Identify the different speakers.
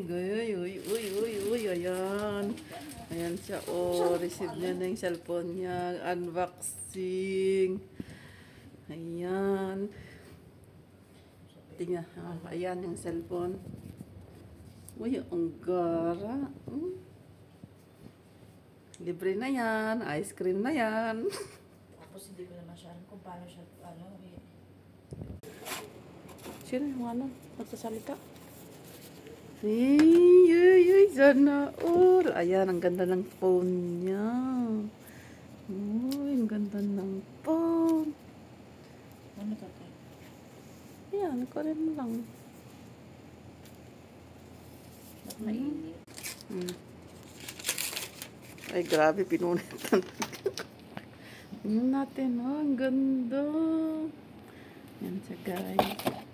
Speaker 1: Uy, ayan. Ayan siya, oh. Receive niya na yung cellphone niya. Unboxing. Ayan. Tingnan, oh, ayan yung cellphone. Uy, ang gara. Libre na yan. Ice cream na yan.
Speaker 2: Tapos hindi ko naman siya alam kung paano siya,
Speaker 1: Sino yung ano? Nagsasalita? Ay, sana all. Ayan, ang ganda ng phone niya. Uy, ang ganda ng phone.
Speaker 2: Ano to, te?
Speaker 1: Ayan, kunin mo lang.
Speaker 2: Ba't mainit?
Speaker 1: Ay, grabe, pinunitan. Tingnan natin, oh, ang ganda. Yan siya, guys.